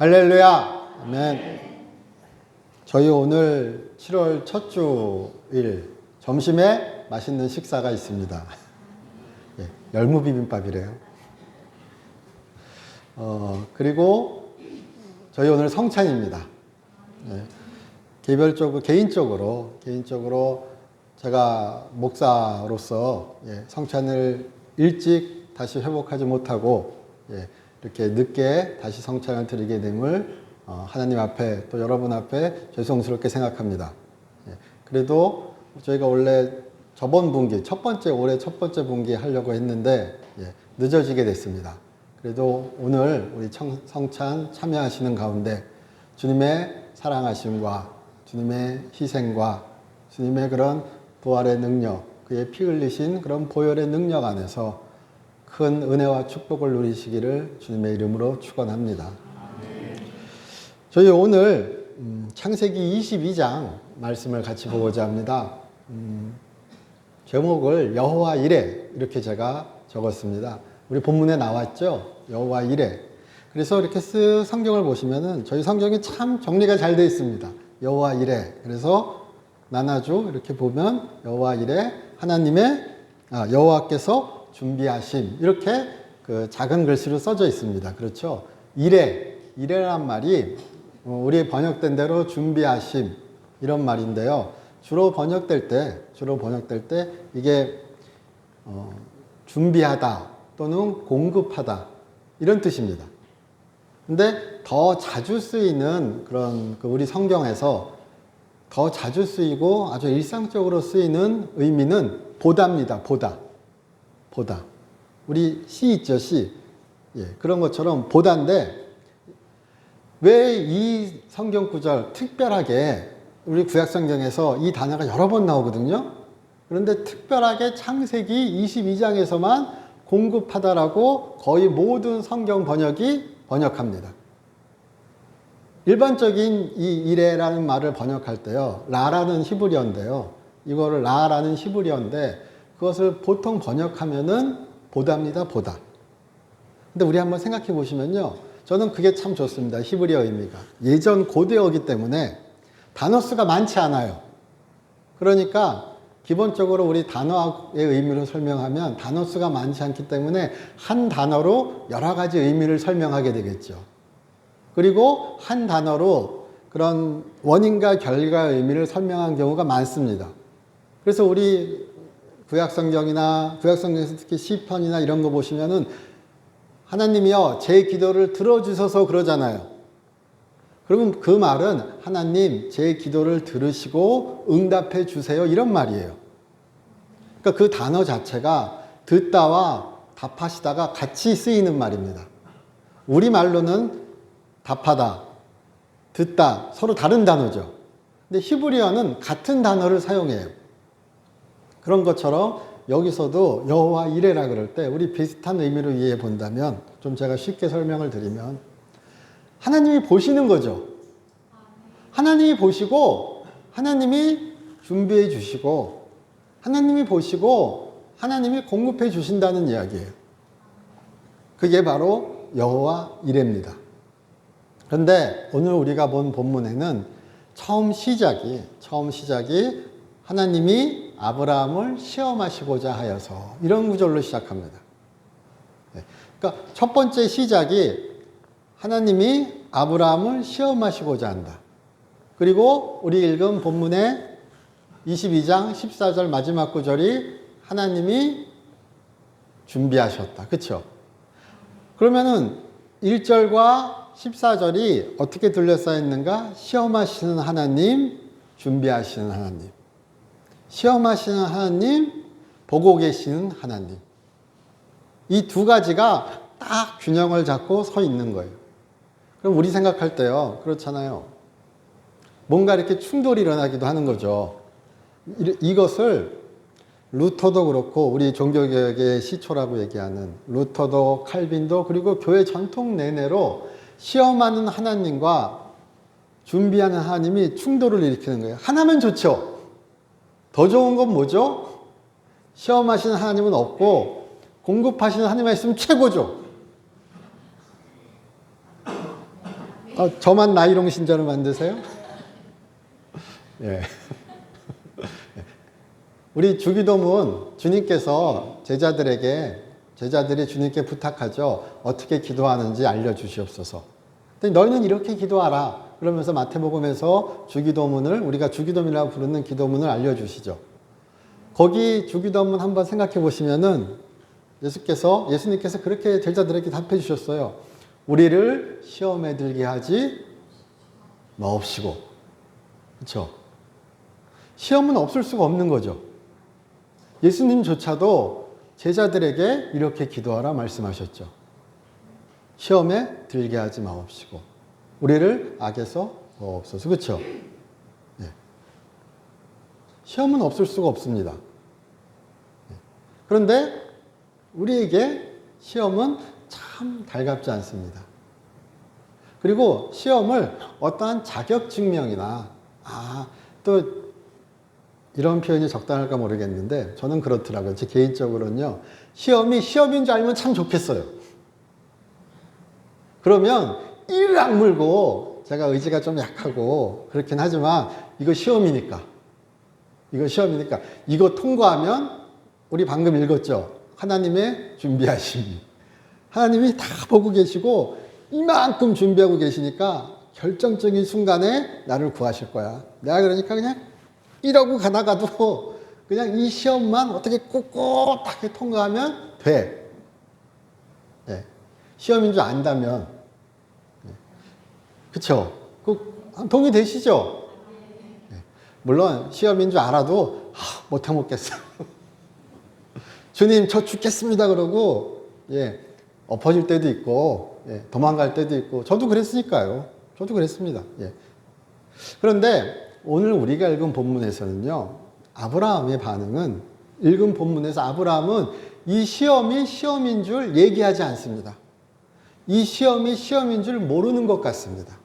할렐루야. 아멘. 저희 오늘 7월 첫 주일 점심에 맛있는 식사가 있습니다. 예, 열무 비빔밥이래요. 그리고 저희 오늘 성찬입니다. 예, 개인적으로 제가 목사로서 성찬을 일찍 다시 회복하지 못하고 이렇게 늦게 다시 성찬을 드리게 됨을 하나님 앞에 또 여러분 앞에 죄송스럽게 생각합니다. 그래도 저희가 원래 저번 분기 올해 첫 번째 분기 하려고 했는데 늦어지게 됐습니다. 그래도 오늘 우리 성찬 참여하시는 가운데 주님의 사랑하심과 주님의 희생과 주님의 그런 부활의 능력, 그의 피 흘리신 그런 보혈의 능력 안에서 큰 은혜와 축복을 누리시기를 주님의 이름으로 축원합니다. 저희 오늘 창세기 22장 말씀을 같이 보고자 합니다. 제목을 여호와 이레 이렇게 제가 적었습니다. 우리 본문에 나왔죠? 여호와 이레. 그래서 이렇게 쓱 성경을 보시면은 저희 성경이 참 정리가 잘 되어 있습니다. 여호와 이레. 그래서 나눠주 이렇게 보면 여호와 이레 여호와께서 준비하심 이렇게 그 작은 글씨로 써져 있습니다. 그렇죠? 이레란 말이 우리 번역된 대로 준비하심 이런 말인데요. 주로 번역될 때 이게 준비하다 또는 공급하다 이런 뜻입니다. 근데 더 자주 쓰이는 그런 우리 성경에서 더 자주 쓰이고 아주 일상적으로 쓰이는 의미는 보다입니다. 보다. 우리 시 있죠, 시. 그런 것처럼 보다인데 왜 이 성경 구절 특별하게 우리 구약 성경에서 이 단어가 여러 번 나오거든요. 그런데 특별하게 창세기 22장에서만 공급하다라고 거의 모든 성경 번역합니다. 일반적인 이 이레라는 말을 번역할 때요. 라라는 히브리어인데요. 이거를 라라는 히브리어인데 그것을 보통 번역하면은 보다입니다. 보다. 근데 우리 한번 생각해 보시면요. 저는 그게 참 좋습니다. 히브리어 의미가. 예전 고대어이기 때문에 단어 수가 많지 않아요. 그러니까 기본적으로 우리 단어의 의미를 설명하면 단어 수가 많지 않기 때문에 한 단어로 여러 가지 의미를 설명하게 되겠죠. 그리고 한 단어로 그런 원인과 결과의 의미를 설명한 경우가 많습니다. 그래서 우리 구약성경에서 특히 시편이나 이런 거 보시면은 하나님이여 제 기도를 들어주셔서 그러잖아요. 그러면 그 말은 하나님 제 기도를 들으시고 응답해 주세요 이런 말이에요. 그러니까 그 단어 자체가 듣다와 답하시다가 같이 쓰이는 말입니다. 우리말로는 답하다, 듣다 서로 다른 단어죠. 근데 히브리어는 같은 단어를 사용해요. 그런 것처럼 여기서도 여호와 이레라 그럴 때 우리 비슷한 의미로 이해해 본다면 좀 제가 쉽게 설명을 드리면 하나님이 보시는 거죠. 하나님이 보시고 하나님이 준비해 주시고 하나님이 보시고 하나님이 공급해 주신다는 이야기예요. 그게 바로 여호와 이레입니다. 그런데 오늘 우리가 본 본문에는 처음 시작이 하나님이 아브라함을 시험하시고자 하여서 이런 구절로 시작합니다. 그러니까 첫 번째 시작이 하나님이 아브라함을 시험하시고자 한다. 그리고 우리 읽은 본문의 22장 14절 마지막 구절이 하나님이 준비하셨다. 그렇죠? 그러면은 1절과 14절이 어떻게 둘러싸여 있는가? 시험하시는 하나님, 준비하시는 하나님. 시험하시는 하나님, 보고 계시는 하나님. 이 두 가지가 딱 균형을 잡고 서 있는 거예요. 그럼 우리 생각할 때요. 그렇잖아요. 뭔가 이렇게 충돌이 일어나기도 하는 거죠. 이것을 루터도 그렇고 우리 종교개혁의 시초라고 얘기하는 루터도 칼빈도 그리고 교회 전통 내내로 시험하는 하나님과 준비하는 하나님이 충돌을 일으키는 거예요. 하나면 좋죠. 더 좋은 건 뭐죠? 시험하시는 하나님은 없고 공급하시는 하나님만 있으면 최고죠. 저만 나이롱 신자로 만드세요? 예. 우리 주기도문 주님께서 제자들이 주님께 부탁하죠. 어떻게 기도하는지 알려주시옵소서. 근데 너희는 이렇게 기도하라. 그러면서 마태복음에서 주기도문을, 우리가 주기도문이라고 부르는 기도문을 알려주시죠. 거기 주기도문 한번 생각해 보시면은 예수님께서 그렇게 제자들에게 답해 주셨어요. 우리를 시험에 들게 하지 마옵시고. 그렇죠? 시험은 없을 수가 없는 거죠. 예수님조차도 제자들에게 이렇게 기도하라 말씀하셨죠. 시험에 들게 하지 마옵시고 우리를 악에서 구하옵소서. 그렇죠? 네. 시험은 없을 수가 없습니다. 네. 그런데 우리에게 시험은 참 달갑지 않습니다. 그리고 시험을 어떠한 자격증명이나 또 이런 표현이 적당할까 모르겠는데 저는 그렇더라고요. 제 개인적으로는요. 시험이 시험인 줄 알면 참 좋겠어요. 그러면 이를 악물고 제가 의지가 좀 약하고 그렇긴 하지만 이거 시험이니까 이거 통과하면 우리 방금 읽었죠. 하나님의 준비하심이. 하나님이 다 보고 계시고 이만큼 준비하고 계시니까 결정적인 순간에 나를 구하실 거야. 내가 그러니까 그냥 이러고 가다가도 그냥 이 시험만 어떻게 꼿꼿하게 통과하면 돼. 네. 시험인 줄 안다면. 네. 그쵸? 동의되시죠? 네. 물론 시험인 줄 알아도 못 해먹겠어요. 주님 저 죽겠습니다 그러고 엎어질 때도 있고 도망갈 때도 있고 저도 그랬으니까요. 저도 그랬습니다. 그런데 오늘 우리가 읽은 본문에서는요. 아브라함의 반응은 읽은 본문에서 아브라함은 이 시험이 시험인 줄 얘기하지 않습니다. 이 시험이 시험인 줄 모르는 것 같습니다.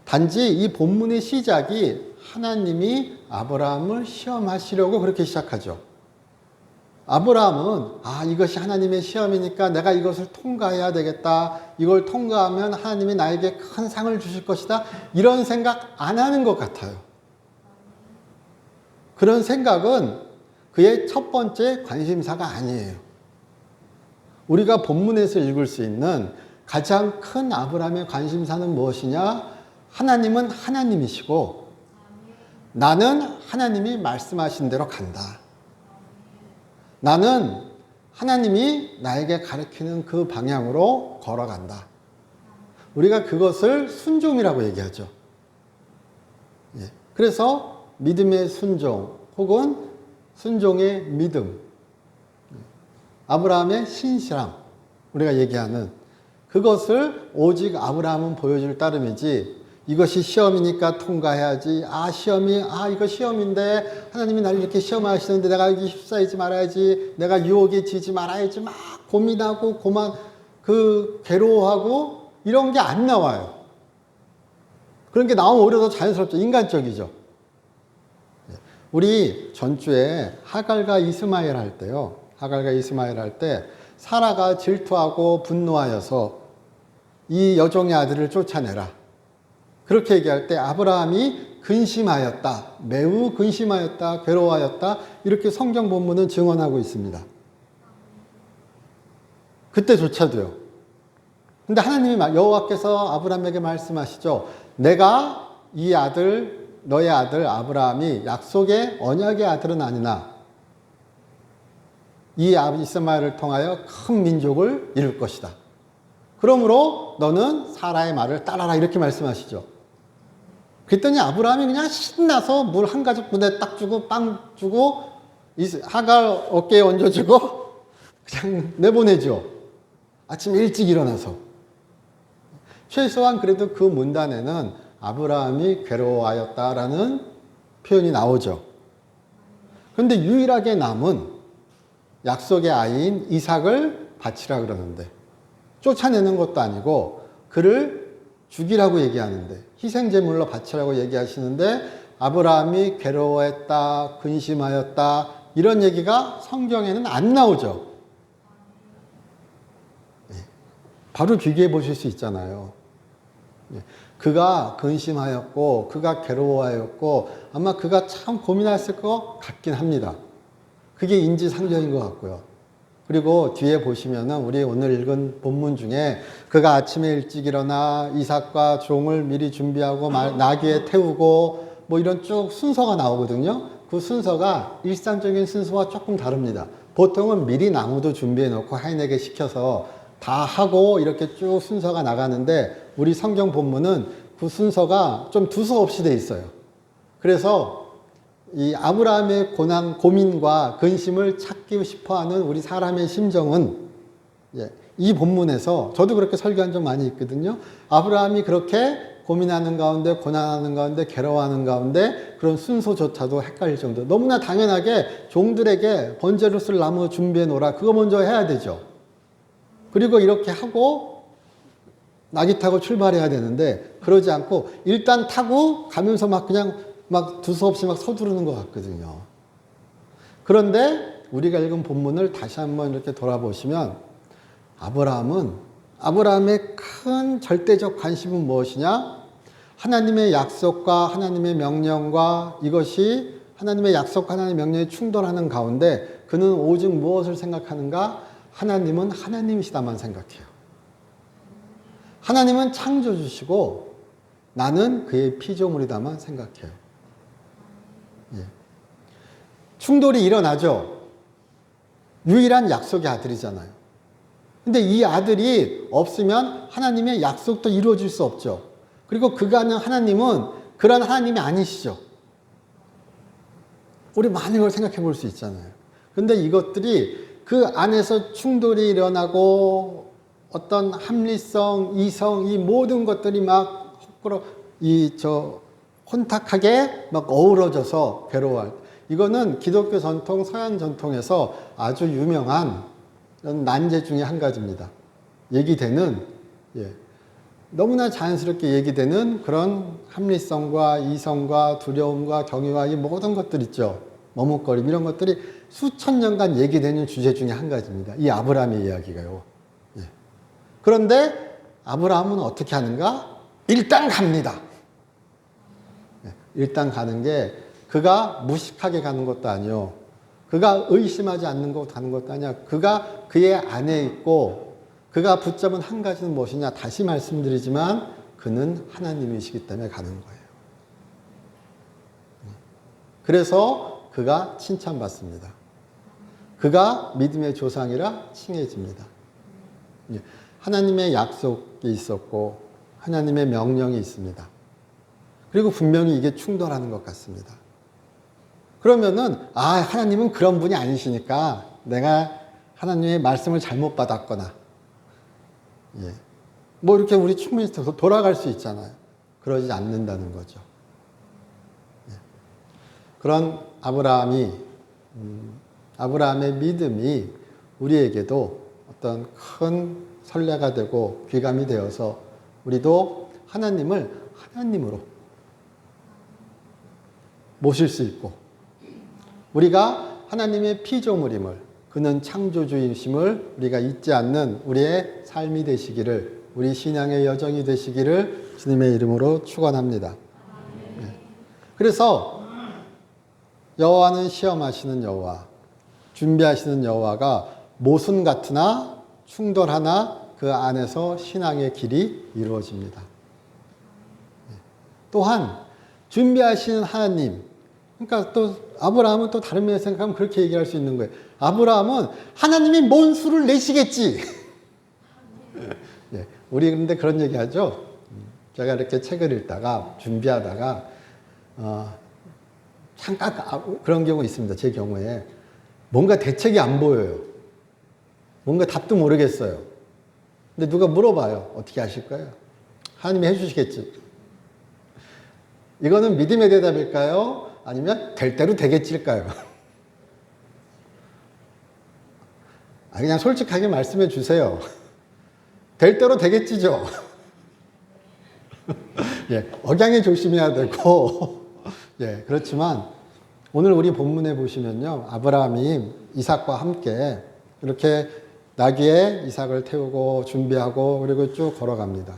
단지 이 본문의 시작이 하나님이 아브라함을 시험하시려고 그렇게 시작하죠. 아브라함은 이것이 하나님의 시험이니까 내가 이것을 통과해야 되겠다. 이걸 통과하면 하나님이 나에게 큰 상을 주실 것이다. 이런 생각 안 하는 것 같아요. 그런 생각은 그의 첫 번째 관심사가 아니에요. 우리가 본문에서 읽을 수 있는 가장 큰 아브라함의 관심사는 무엇이냐? 하나님은 하나님이시고 나는 하나님이 말씀하신 대로 간다. 나는 하나님이 나에게 가르치는 그 방향으로 걸어간다. 우리가 그것을 순종이라고 얘기하죠. 그래서 믿음의 순종 혹은 순종의 믿음, 아브라함의 신실함, 우리가 얘기하는 그것을 오직 아브라함은 보여줄 따름이지 이것이 시험이니까 통과해야지. 이거 시험인데 하나님이 나를 이렇게 시험하시는데 내가 여기 휩싸이지 말아야지. 내가 유혹에 지지 말아야지. 막 고민하고 괴로워하고 이런 게 안 나와요. 그런 게 나오면 오히려 더 자연스럽죠. 인간적이죠. 우리 전주에 하갈과 이스마엘 할 때요. 하갈과 이스마엘 할 때 사라가 질투하고 분노하여서 이 여종의 아들을 쫓아내라. 그렇게 얘기할 때 아브라함이 근심하였다. 매우 근심하였다. 괴로워하였다. 이렇게 성경 본문은 증언하고 있습니다. 그때조차도요. 근데 하나님이 여호와께서 아브라함에게 말씀하시죠. 내가 너의 아들 아브라함이 약속의 언약의 아들은 아니나 이 이스마엘을 통하여 큰 민족을 이룰 것이다. 그러므로 너는 사라의 말을 따라라. 이렇게 말씀하시죠. 그랬더니 아브라함이 그냥 신나서 물 한 가죽 분에 딱 주고 빵 주고 하갈 어깨에 얹어주고 그냥 내보내죠. 아침 일찍 일어나서. 최소한 그래도 그 문단에는 아브라함이 괴로워하였다라는 표현이 나오죠. 그런데 유일하게 남은 약속의 아이인 이삭을 바치라 그러는데 쫓아내는 것도 아니고 그를 죽이라고 얘기하는데 희생제물로 바치라고 얘기하시는데 아브라함이 괴로워했다, 근심하였다 이런 얘기가 성경에는 안 나오죠. 바로 비교해 보실 수 있잖아요. 그가 근심하였고 그가 괴로워하였고 아마 그가 참 고민했을 것 같긴 합니다. 그게 인지상정인 것 같고요. 그리고 뒤에 보시면은 우리 오늘 읽은 본문 중에 그가 아침에 일찍 일어나 이삭과 종을 미리 준비하고 나귀에 태우고 뭐 이런 쭉 순서가 나오거든요. 그 순서가 일상적인 순서와 조금 다릅니다. 보통은 미리 나무도 준비해 놓고 하인에게 시켜서 다 하고 이렇게 쭉 순서가 나가는데 우리 성경 본문은 그 순서가 좀 두서없이 돼 있어요. 그래서 이 아브라함의 고민과 근심을 찾기 싶어하는 우리 사람의 심정은 이 본문에서 저도 그렇게 설교한 적 많이 있거든요. 아브라함이 그렇게 고민하는 가운데 고난하는 가운데 괴로워하는 가운데 그런 순서조차도 헷갈릴 정도. 너무나 당연하게 종들에게 번제로 쓸 나무 준비해 놓으라. 그거 먼저 해야 되죠. 그리고 이렇게 하고 나귀 타고 출발해야 되는데 그러지 않고 일단 타고 가면서 막 그냥 막 두서없이 막 서두르는 것 같거든요. 그런데 우리가 읽은 본문을 다시 한번 이렇게 돌아보시면 아브라함의 큰 절대적 관심은 무엇이냐? 하나님의 약속과 하나님의 명령과 이것이 하나님의 약속과 하나님의 명령이 충돌하는 가운데 그는 오직 무엇을 생각하는가? 하나님은 하나님이시다만 생각해요. 하나님은 창조주시고 나는 그의 피조물이다만 생각해요. 충돌이 일어나죠. 유일한 약속의 아들이잖아요. 근데 이 아들이 없으면 하나님의 약속도 이루어질 수 없죠. 그리고 그가 아는 하나님은 그런 하나님이 아니시죠. 우리 많은 걸 생각해 볼 수 있잖아요. 근데 이것들이 그 안에서 충돌이 일어나고 어떤 합리성, 이성, 이 모든 것들이 막 혼탁하게 막 어우러져서 괴로워할. 이거는 기독교 전통, 서양 전통에서 아주 유명한 난제 중에 한 가지입니다. 얘기되는, 너무나 자연스럽게 얘기되는 그런 합리성과 이성과 두려움과 경외와 이 모든 것들 있죠. 머뭇거림, 이런 것들이 수천 년간 얘기되는 주제 중에 한 가지입니다. 이 아브라함의 이야기가요. 그런데 아브라함은 어떻게 하는가? 일단 갑니다. 일단 가는 게 그가 무식하게 가는 것도 아니요. 그가 의심하지 않는 것 가는 것도 아니야. 그가 그의 안에 있고 그가 붙잡은 한 가지는 무엇이냐. 다시 말씀드리지만 그는 하나님이시기 때문에 가는 거예요. 그래서 그가 칭찬받습니다. 그가 믿음의 조상이라 칭해집니다. 하나님의 약속이 있었고 하나님의 명령이 있습니다. 그리고 분명히 이게 충돌하는 것 같습니다. 그러면은 하나님은 그런 분이 아니시니까 내가 하나님의 말씀을 잘못 받았거나 뭐 이렇게 우리 충분히 돌아갈 수 있잖아요. 그러지 않는다는 거죠. 그런 아브라함의 믿음이 우리에게도 어떤 큰 선례가 되고 귀감이 되어서 우리도 하나님을 하나님으로 모실 수 있고 우리가 하나님의 피조물임을 그는 창조주이심을 우리가 잊지 않는 우리의 삶이 되시기를 우리 신앙의 여정이 되시기를 주님의 이름으로 축원합니다. 그래서 여호와는 시험하시는 여호와 준비하시는 여호와가 모순 같으나 충돌하나 그 안에서 신앙의 길이 이루어집니다. 또한 준비하시는 하나님, 그러니까 또 아브라함은 또 다른 면에서 생각하면 그렇게 얘기할 수 있는 거예요. 아브라함은 하나님이 뭔 수를 내시겠지. 우리 그런데 그런 얘기 하죠. 제가 이렇게 책을 읽다가 준비하다가 잠깐 그런 경우 있습니다. 제 경우에 뭔가 대책이 안 보여요. 뭔가 답도 모르겠어요. 근데 누가 물어봐요. 어떻게 하실 거예요? 하나님이 해주시겠지. 이거는 믿음의 대답일까요? 아니면 될 대로 되겠지일까요? 그냥 솔직하게 말씀해 주세요. 될 대로 되겠지죠. 억양에 조심해야 되고, 그렇지만 오늘 우리 본문에 보시면요, 아브라함이 이삭과 함께 이렇게 나귀에 이삭을 태우고 준비하고 그리고 쭉 걸어갑니다.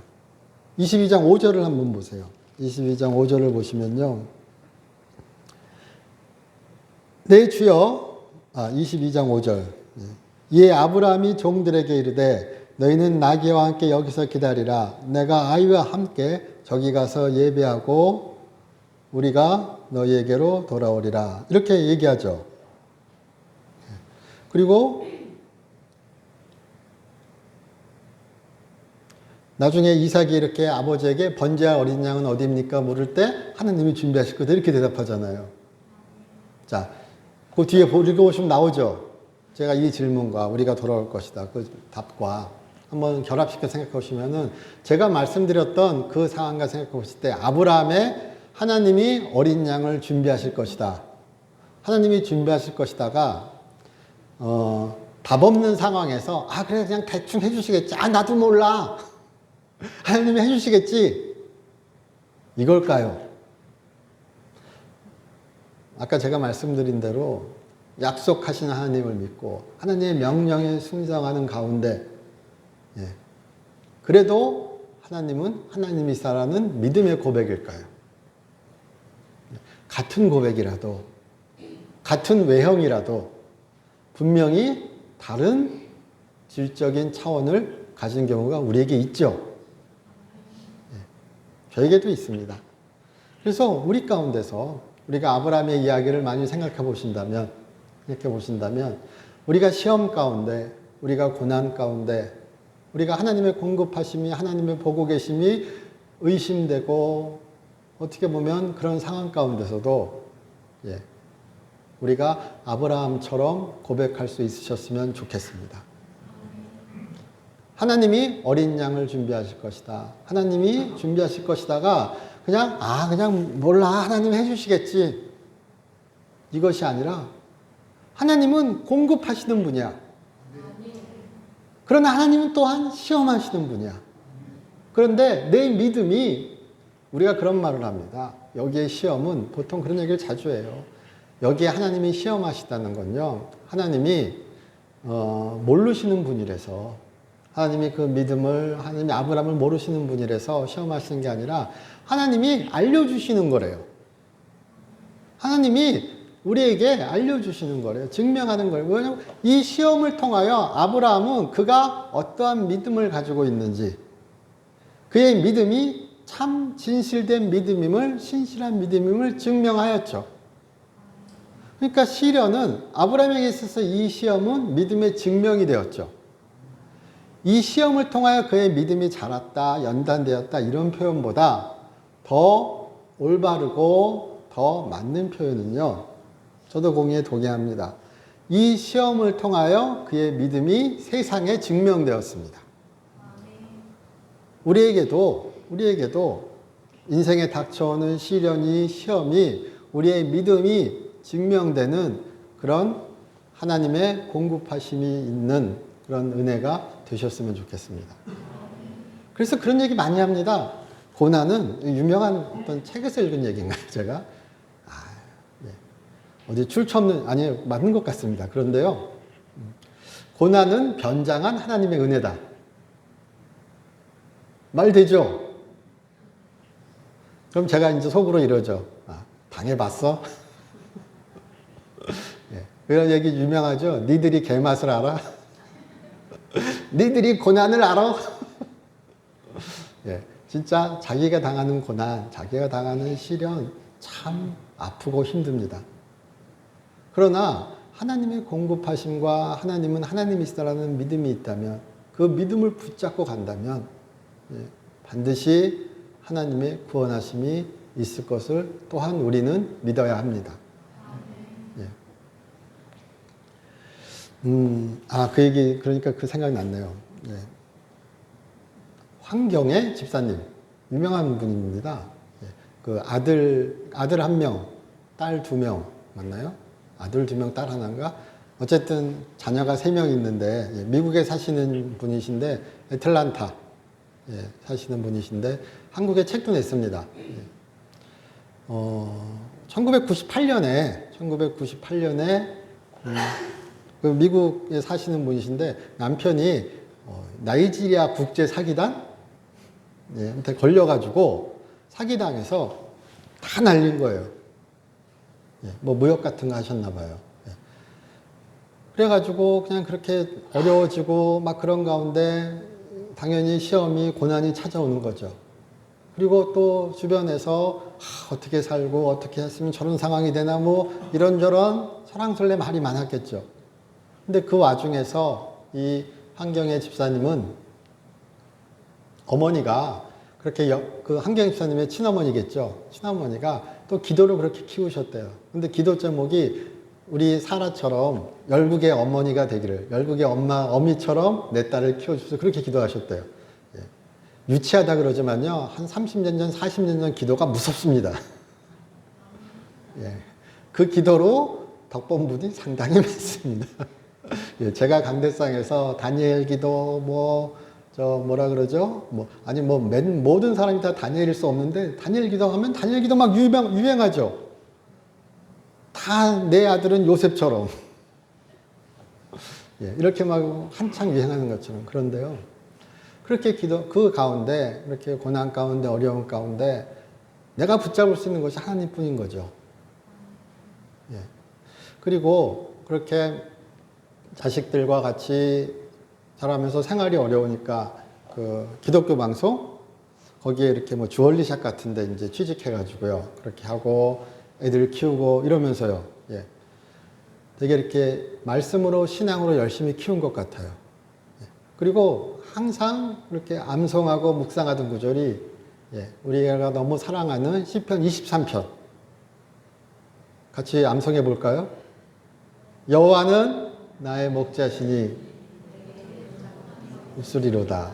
22장 5절을 한번 보세요. 22장 5절을 보시면요. 내 주여, 22장 5절. 이에 아브라함이 종들에게 이르되 너희는 나귀와 함께 여기서 기다리라. 내가 아이와 함께 저기 가서 예배하고 우리가 너희에게로 돌아오리라. 이렇게 얘기하죠. 그리고 나중에 이삭이 이렇게 아버지에게 번제할 어린 양은 어디입니까? 물을 때 하나님이 준비하실 거다 이렇게 대답하잖아요. 자, 그 뒤에 읽어보시면 나오죠. 제가 이 질문과 우리가 돌아올 것이다. 그 답과 한번 결합시켜 생각해 보시면은 제가 말씀드렸던 그 상황과 생각해 보실 때 아브라함의 하나님이 어린 양을 준비하실 것이다. 하나님이 준비하실 것이다가 답 없는 상황에서 그래 그냥 대충 해주시겠지. 나도 몰라. 하나님이 해주시겠지. 이걸까요? 아까 제가 말씀드린 대로 약속하신 하나님을 믿고 하나님의 명령에 순종하는 가운데 그래도 하나님은 하나님이시라는 믿음의 고백일까요? 같은 고백이라도 같은 외형이라도 분명히 다른 질적인 차원을 가진 경우가 우리에게 있죠. 저에게도 있습니다. 그래서 우리 가운데서 우리가 아브라함의 이야기를 많이 생각해 보신다면 우리가 시험 가운데 우리가 고난 가운데 우리가 하나님의 공급하심이 하나님의 보고 계심이 의심되고 어떻게 보면 그런 상황 가운데서도 우리가 아브라함처럼 고백할 수 있으셨으면 좋겠습니다. 하나님이 어린 양을 준비하실 것이다. 하나님이 준비하실 것이다가 그냥 몰라 하나님 해주시겠지. 이것이 아니라 하나님은 공급하시는 분이야. 그러나 하나님은 또한 시험하시는 분이야. 그런데 내 믿음이 우리가 그런 말을 합니다. 여기에 시험은 보통 그런 얘기를 자주 해요. 여기에 하나님이 시험하시다는 건요. 하나님이 모르시는 분이라서 하나님이 그 믿음을 하나님이 아브라함을 모르시는 분이라서 시험하시는 게 아니라 하나님이 알려주시는 거래요. 하나님이 우리에게 알려주시는 거래요. 증명하는 거예요. 왜냐하면 이 시험을 통하여 아브라함은 그가 어떠한 믿음을 가지고 있는지 그의 믿음이 참 진실된 믿음임을 신실한 믿음임을 증명하였죠. 그러니까 시련은 아브라함에게 있어서 이 시험은 믿음의 증명이 되었죠. 이 시험을 통하여 그의 믿음이 자랐다, 연단되었다 이런 표현보다 더 올바르고 더 맞는 표현은요. 저도 동의합니다. 이 시험을 통하여 그의 믿음이 세상에 증명되었습니다. 우리에게도 인생에 닥쳐오는 시련이 시험이 우리의 믿음이 증명되는 그런 하나님의 공급하심이 있는 그런 은혜가 되셨으면 좋겠습니다. 그래서 그런 얘기 많이 합니다. 고난은 유명한 어떤 책에서 읽은 얘기인가요, 제가? 어디 출처 없는, 아니에요. 맞는 것 같습니다. 그런데요. 고난은 변장한 하나님의 은혜다. 말 되죠? 그럼 제가 이제 속으로 이러죠. 당해봤어? 그런 얘기 유명하죠? 니들이 개맛을 알아? 니들이 고난을 알아? 진짜 자기가 당하는 고난, 자기가 당하는 시련 참 아프고 힘듭니다. 그러나 하나님의 공급하심과 하나님은 하나님이시다라는 믿음이 있다면 그 믿음을 붙잡고 간다면 반드시 하나님의 구원하심이 있을 것을 또한 우리는 믿어야 합니다. 그 얘기, 그러니까 그 생각이 났네요. 황경의 집사님, 유명한 분입니다. 그 아들 1명, 딸 2명, 맞나요? 아들 2명, 딸 하나인가? 어쨌든 자녀가 3명 있는데, 미국에 사시는 분이신데, 애틀란타 사시는 분이신데, 한국에 책도 냈습니다. 1998년에 그 미국에 사시는 분이신데 남편이 나이지리아 국제 사기단 예, 한테 걸려가지고 사기당해서 다 날린 거예요. 예, 뭐 무역 같은 거 하셨나 봐요. 예. 그래가지고 그냥 그렇게 어려워지고 막 그런 가운데 당연히 시험이 고난이 찾아오는 거죠. 그리고 또 주변에서 어떻게 살고 어떻게 했으면 저런 상황이 되나 뭐 이런저런 설왕설래 말이 많았겠죠. 근데 그 와중에서 이 한경애 집사님은 어머니가 그렇게 그 한경애 집사님의 친어머니겠죠. 친어머니가 또 기도를 그렇게 키우셨대요. 근데 기도 제목이 우리 사라처럼 열국의 어머니가 되기를, 열국의 어미처럼 내 딸을 키워주셔서 그렇게 기도하셨대요. 예. 유치하다 그러지만요, 한 30년 전, 40년 전 기도가 무섭습니다. 예. 그 기도로 덕본 분이 상당히 많습니다. 예. 제가 강대상에서 다니엘 기도, 뭐라 그러죠? 모든 사람이 다 다니엘일 수 없는데, 다니엘 기도하면 다니엘 기도 막 유행하죠? 다 내 아들은 요셉처럼. 예, 이렇게 막 한창 유행하는 것처럼. 그런데요. 그렇게 그 가운데, 이렇게 고난 가운데, 어려운 가운데, 내가 붙잡을 수 있는 것이 하나님 뿐인 거죠. 예. 그리고 그렇게 자식들과 같이 자라면서 생활이 어려우니까 그 기독교 방송, 거기에 이렇게 뭐 주얼리샵 같은데 이제 취직해가지고요. 그렇게 하고 애들 키우고 이러면서요. 예. 되게 이렇게 말씀으로 신앙으로 열심히 키운 것 같아요. 예. 그리고 항상 이렇게 암송하고 묵상하던 구절이 예. 우리가 너무 사랑하는 시편 23편. 같이 암송해 볼까요? 여호와는 나의 목자시니 입술이로다.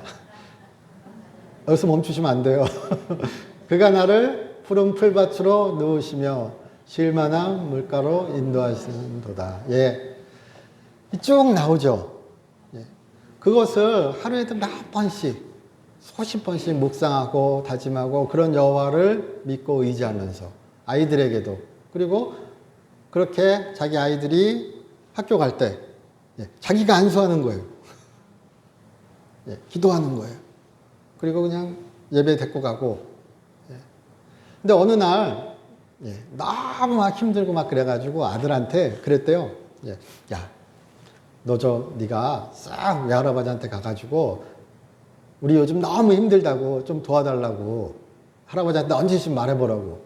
여기서 멈추시면 안 돼요. 그가 나를 푸른 풀밭으로 누우시며 쉴 만한 물가로 인도하시는도다. 예. 쭉 나오죠. 예. 그것을 하루에도 몇 번씩, 수십 번씩 묵상하고 다짐하고 그런 여호와를 믿고 의지하면서 아이들에게도 그리고 그렇게 자기 아이들이 학교 갈 때 예. 자기가 안수하는 거예요. 예. 기도하는 거예요. 그리고 그냥 예배 데리고 가고. 예. 근데 어느 날, 예, 너무 막 힘들고 막 그래가지고 아들한테 그랬대요. 예, 야, 네가 싹 외할아버지한테 가가지고 우리 요즘 너무 힘들다고 좀 도와달라고 할아버지한테 언제쯤 말해보라고.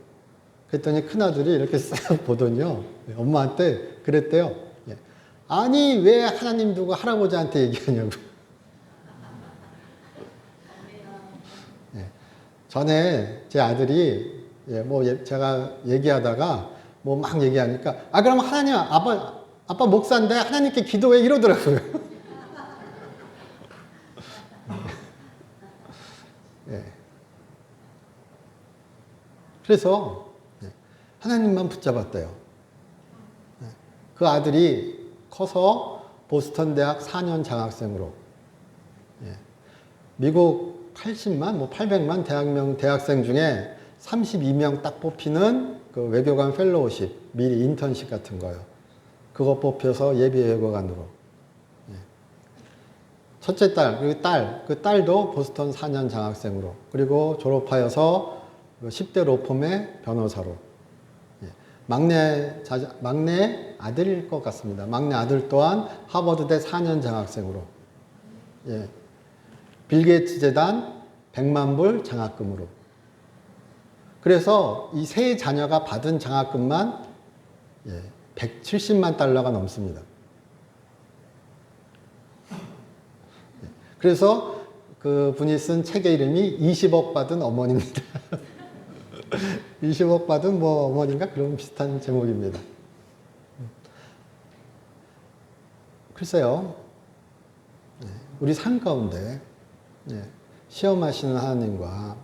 그랬더니 큰아들이 이렇게 싹 보더니요. 엄마한테 그랬대요. 예, 아니, 왜 하나님 두고 할아버지한테 얘기하냐고. 전에 제 아들이 제가 얘기하다가 막 얘기하니까 그럼 하나님 아빠 목사인데 하나님께 기도해 이러더라고요. 예. 그래서 하나님만 붙잡았대요. 그 아들이 커서 보스턴 대학 4년 장학생으로 미국 80만, 800만 대학생 중에 32명 딱 뽑히는 그 외교관 펠로우십, 미리 인턴십 같은 거요. 그거 뽑혀서 예비 외교관으로. 첫째 딸, 그 딸도 보스턴 4년 장학생으로. 그리고 졸업하여서 10대 로펌의 변호사로. 막내 아들일 것 같습니다. 막내 아들 또한 하버드대 4년 장학생으로. 빌 게이츠 재단 100만 불 장학금으로. 그래서 이 세 자녀가 받은 장학금만 170만 달러가 넘습니다. 그래서 그 분이 쓴 책의 이름이 20억 받은 어머니입니다. 20억 받은 어머니인가 그런 비슷한 제목입니다. 글쎄요, 우리 삶 가운데 시험하시는 하나님과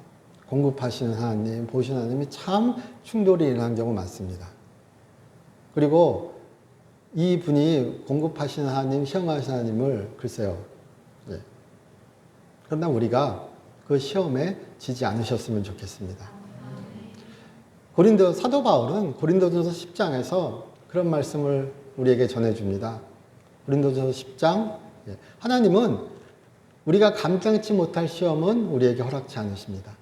공급하시는 하나님, 보시는 하나님이 참 충돌이 일어나는 경우 많습니다. 그리고 이 분이 공급하시는 하나님, 시험하시는 하나님을 글쎄요. 그러나 우리가 그 시험에 지지 않으셨으면 좋겠습니다. 사도 바울은 고린도전서 10장에서 그런 말씀을 우리에게 전해줍니다. 고린도전서 10장, 하나님은 우리가 감당치 못할 시험은 우리에게 허락치 않으십니다.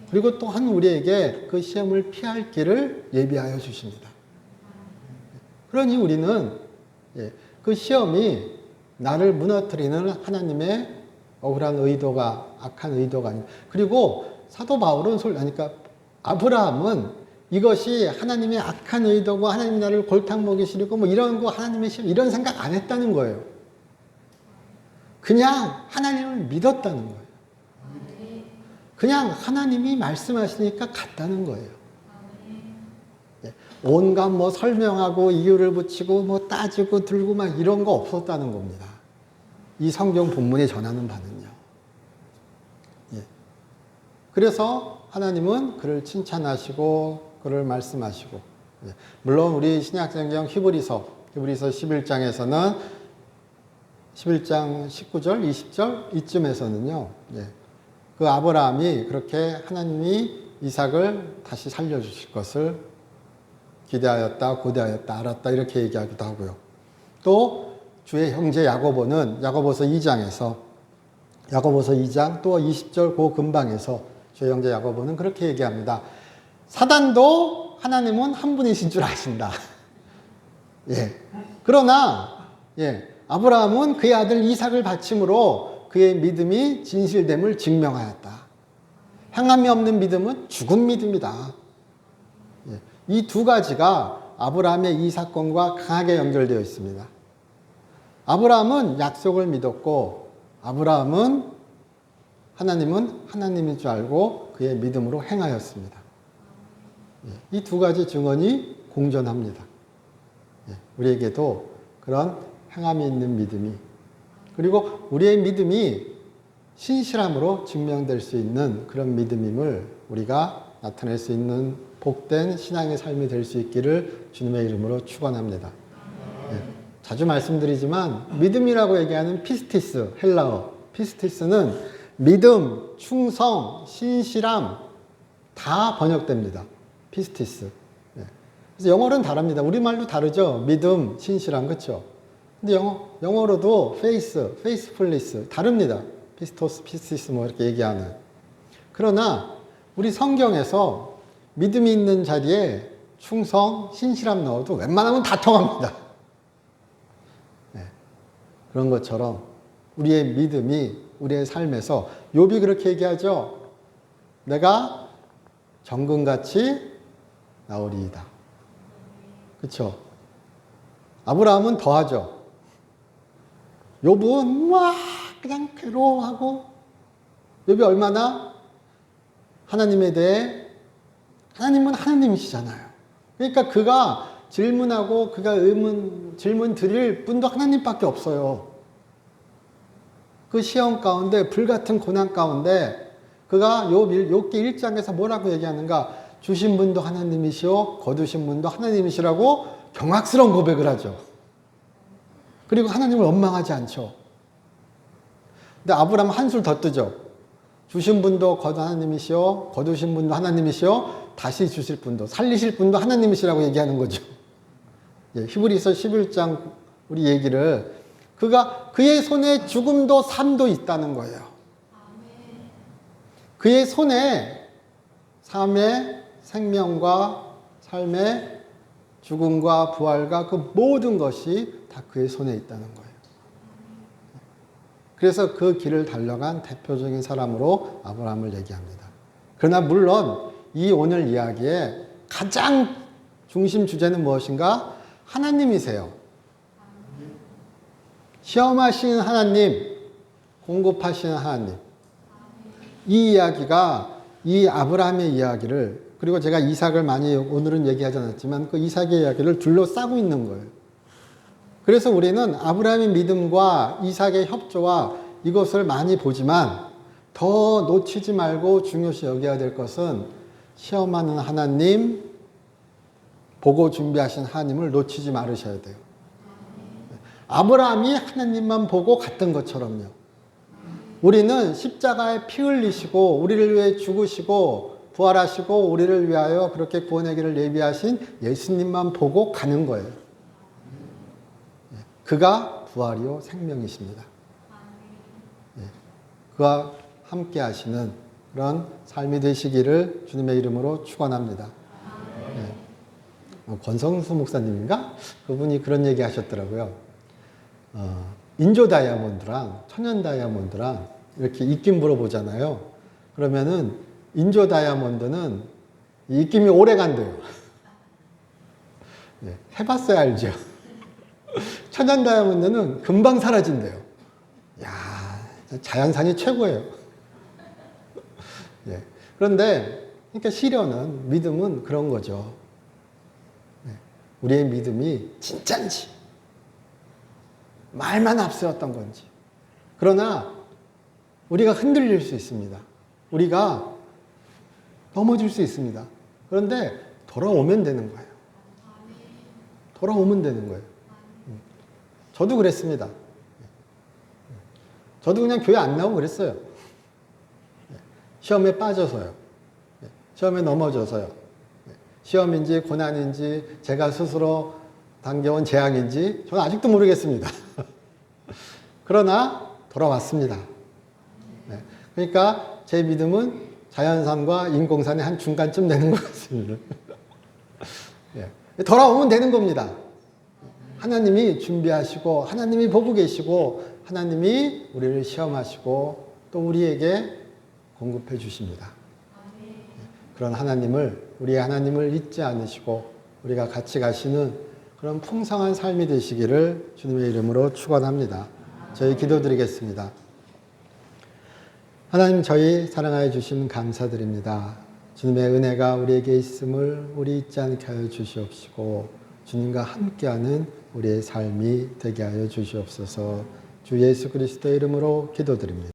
그리고 또한 우리에게 그 시험을 피할 길을 예비하여 주십니다. 그러니 우리는 그 시험이 나를 무너뜨리는 하나님의 억울한 의도가, 악한 의도가 아니고, 그리고 사도 바울은 그러니까 아브라함은 이것이 하나님의 악한 의도고 하나님이 나를 골탕 먹이시려고 뭐 이런 거 하나님의 시험 이런 생각 안 했다는 거예요. 그냥 하나님을 믿었다는 거예요. 그냥 하나님이 말씀하시니까 갔다는 거예요. 온갖 뭐 설명하고 이유를 붙이고 뭐 따지고 들고 막 이런 거 없었다는 겁니다. 이 성경 본문이 전하는 바는요. 그래서 하나님은 그를 칭찬하시고 그를 말씀하시고, 물론 우리 신약성경 히브리서 11장에서는 11장 19절, 20절 이쯤에서는요. 그 아브라함이 그렇게 하나님이 이삭을 다시 살려주실 것을 기대하였다, 고대하였다, 알았다 이렇게 얘기하기도 하고요. 또 주의 형제 야고보는 야고보서 2장에서 야고보서 2장 또 20절 그 근방에서 주의 형제 야고보는 그렇게 얘기합니다. 사단도 하나님은 한 분이신 줄 아신다. 그러나 아브라함은 그의 아들 이삭을 바침으로 그의 믿음이 진실됨을 증명하였다. 행함이 없는 믿음은 죽은 믿음이다. 이 두 가지가 아브라함의 이 사건과 강하게 연결되어 있습니다. 아브라함은 약속을 믿었고 아브라함은 하나님은 하나님인 줄 알고 그의 믿음으로 행하였습니다. 이 두 가지 증언이 공존합니다. 우리에게도 그런 행함이 있는 믿음이, 그리고 우리의 믿음이 신실함으로 증명될 수 있는 그런 믿음임을 우리가 나타낼 수 있는 복된 신앙의 삶이 될 수 있기를 주님의 이름으로 축원합니다. 자주 말씀드리지만 믿음이라고 얘기하는 피스티스, 헬라어 피스티스는 믿음, 충성, 신실함 다 번역됩니다. 피스티스. 그래서 영어로는 다릅니다. 우리말도 다르죠. 믿음, 신실함, 그렇죠? 근데 영어로도 페이스, 페이스풀리스 다릅니다. 피스토스, 피스티스 뭐 이렇게 얘기하는. 그러나 우리 성경에서 믿음이 있는 자리에 충성, 신실함 넣어도 웬만하면 다 통합니다. 그런 것처럼 우리의 믿음이 우리의 삶에서 욥이 그렇게 얘기하죠. 내가 정금같이 나오리이다. 그렇죠? 아브라함은 더하죠. 욥은 막 그냥 괴로워하고, 욥이 얼마나 하나님에 대해, 하나님은 하나님이시잖아요. 그러니까 그가 질문하고 그가 질문 드릴 분도 하나님밖에 없어요. 그 시험 가운데, 불같은 고난 가운데 그가 욥기 1장에서 뭐라고 얘기하는가? 주신 분도 하나님이시오, 거두신 분도 하나님이시라고 경악스러운 고백을 하죠. 그리고 하나님을 원망하지 않죠. 근데 아브라함 한술 더 뜨죠. 주신 분도 하나님이시오, 거두신 분도 하나님이시오, 다시 주실 분도, 살리실 분도 하나님이시라고 얘기하는 거죠. 히브리서 11장 우리 얘기를, 그의 손에 죽음도 삶도 있다는 거예요. 그의 손에 삶의 생명과 삶의 죽음과 부활과 그 모든 것이 다 그의 손에 있다는 거예요. 그래서 그 길을 달려간 대표적인 사람으로 아브라함을 얘기합니다. 그러나 물론 이 오늘 이야기의 가장 중심 주제는 무엇인가? 하나님이세요. 시험하시는 하나님, 공급하시는 하나님. 이 이야기가, 이 아브라함의 이야기를, 그리고 제가 이삭을 많이 오늘은 얘기하지 않았지만 그 이삭의 이야기를 둘러싸고 있는 거예요. 그래서 우리는 아브라함의 믿음과 이삭의 협조와 이것을 많이 보지만 더 놓치지 말고 중요시 여겨야 될 것은 시험하는 하나님, 보고 준비하신 하나님을 놓치지 말으셔야 돼요. 아브라함이 하나님만 보고 갔던 것처럼요. 우리는 십자가에 피 흘리시고 우리를 위해 죽으시고 부활하시고 우리를 위하여 그렇게 구원의 길을 예비하신 예수님만 보고 가는 거예요. 그가 부활이요 생명이십니다. 그와 함께 하시는 그런 삶이 되시기를 주님의 이름으로 축원합니다. 네. 권성수 목사님인가? 그분이 그런 얘기 하셨더라고요. 인조 다이아몬드랑 천연 다이아몬드랑 이렇게 입김 물어보잖아요. 그러면은 인조 다이아몬드는 입김이 오래 간대요. 네, 해봤어야 알죠. 천연 다이아몬드는 금방 사라진대요. 야, 자연산이 최고예요. 네, 그런데 그러니까 시련은, 믿음은 그런 거죠. 네, 우리의 믿음이 진짜인지, 말만 앞세웠던 건지. 그러나 우리가 흔들릴 수 있습니다. 우리가 넘어질 수 있습니다. 그런데 돌아오면 되는 거예요. 돌아오면 되는 거예요. 저도 그랬습니다. 저도 그냥 교회 안 나오고 그랬어요. 시험에 빠져서요. 시험에 넘어져서요. 시험인지 고난인지 제가 스스로 당겨온 재앙인지 저는 아직도 모르겠습니다. 그러나 돌아왔습니다. 그러니까 제 믿음은 자연산과 인공산의 한 중간쯤 되는 것 같습니다. 돌아오면 되는 겁니다. 하나님이 준비하시고 하나님이 보고 계시고 하나님이 우리를 시험하시고 또 우리에게 공급해 주십니다. 그런 하나님을, 우리의 하나님을 잊지 않으시고 우리가 같이 가시는 그런 풍성한 삶이 되시기를 주님의 이름으로 축원합니다. 저희 기도드리겠습니다. 하나님, 저희 사랑하여 주심 감사드립니다. 주님의 은혜가 우리에게 있음을 우리 잊지 않게 하여 주시옵시고 주님과 함께하는 우리의 삶이 되게 하여 주시옵소서. 주 예수 그리스도의 이름으로 기도드립니다.